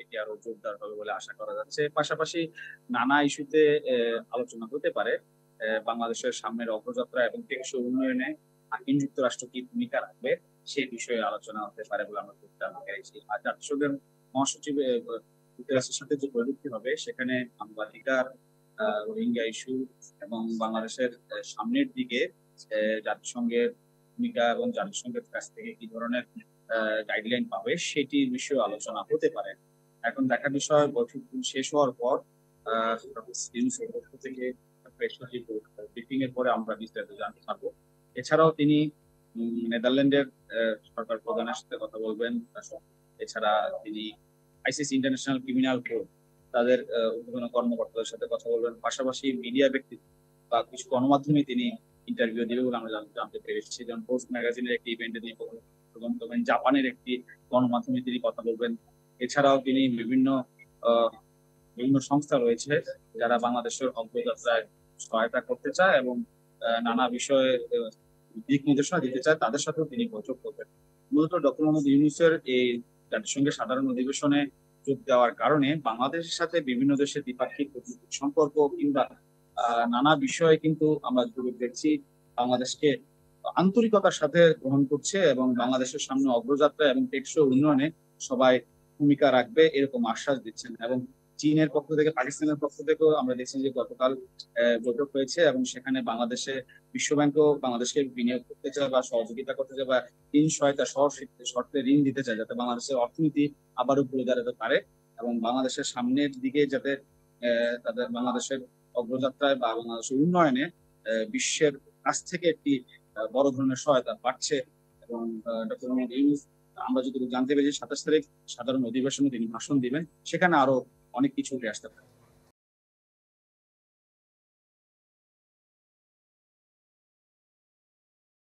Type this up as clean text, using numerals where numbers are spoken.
এটি আরো জোরদার হবে বলে আশা করা যাচ্ছে। পাশাপাশি নানা ইস্যুতে আলোচনা হতে পারে। বাংলাদেশের সামনের অগ্রযাত্রা এবং টেকসই উন্নয়নে মার্কিন যুক্তরাষ্ট্র কি ভূমিকা রাখবে সেই বিষয়ে আলোচনা হতে পারে বলে আমরা ধরতে পেরেছি। আর জাতিসংঘের মহাসচিব যুক্তরাষ্ট্রের সাথে যে বৈঠকটি হবে সেখানে মানবাধিকার, রোহিঙ্গা ইস্যু এবং বাংলাদেশের সামনের দিকে জাতিসংঘের ভূমিকা এবং জাতিসংঘের কাছ থেকে কি ধরনের গাইডলাইন পাবে সেটির বিষয়ে আলোচনা হতে পারে। এখন দেখার বিষয় বৈঠক শেষ হওয়ার পর ইউনূসের পক্ষ থেকে প্রেস ব্রিফিং এর পরে আমরা বিস্তারিত জানতে পারবো। এছাড়াও তিনি নেদারল্যান্ডের সরকার প্রধানের সাথে কথা বলবেন। এছাড়া তিনি আইসিসি ইন্টারন্যাশনাল ক্রিমিনাল কোর্ট তাদের ঊর্ধ্বতন কর্মকর্তাদের সাথে কথা বলবেন। পাশাপাশি মিডিয়া ব্যক্তি বা কিছু গণমাধ্যমে তিনি ইন্টারভিউ দিবে বলে আমরা জানতে পেরেছি। যেমন পোস্ট ম্যাগাজিনের একটি ইভেন্টে তিনি প্রথম করবেন, জাপানের একটি গণমাধ্যমে তিনি কথা বলবেন। এছাড়াও তিনি আহ, বিভিন্ন সংস্থা রয়েছে যারা বাংলাদেশের অগ্রযাত্রায় সহায়তা করতে চায় এবং নানা বিষয়ে দিক নির্দেশনা দিতে চায়, তাদের সাথেও তিনি বৈঠক করবেন। মূলত ডক্টর মোহাম্মদ ইউনূসের এই জাতিসংঘের সাধারণ অধিবেশনে যোগ দেওয়ার কারণে বাংলাদেশের সাথে বিভিন্ন দেশের দ্বিপাক্ষিক কূটনৈতিক সম্পর্ক কিংবা নানা বিষয়ে কিন্তু আমরা দেখছি বাংলাদেশকে আন্তরিকতার সাথে গ্রহণ করছে এবং বাংলাদেশের সামনে অগ্রযাত্রা এবং টেকসই উন্নয়নে সবাই ভূমিকা রাখবে এরকম আশ্বাস দিচ্ছেন। এবং চীনের পক্ষ থেকে, পাকিস্তানের পক্ষ থেকেও আমরা দেখছি যে গতকাল বৈঠক হয়েছে এবং সেখানে বাংলাদেশে বিশ্বব্যাংকও বাংলাদেশকে বিনিয়োগ করতে চায় বা সহযোগিতা করতে চায় বা ঋণ সহায়তা শর্তে ঋণ দিতে চায়, যাতে বাংলাদেশের অর্থনীতি আবারও ঘুরে দাঁড়াতে পারে এবং বাংলাদেশের সামনের দিকে যাতে তাদের বাংলাদেশের অগ্রযাত্রায় বা বাংলাদেশের উন্নয়নে বিশ্বের কাছ থেকে একটি বড় ধরনের সহায়তা পাচ্ছে। এবং ডক্টর মোহাম্মদ ইউনূস, আমরা যদি জানতে পেরেছি 27 তারিখ সাধারণ অধিবেশনে তিনি ভাষণ দিবেন, সেখানে আরো অনেক কিছু উঠে আসতে পারে।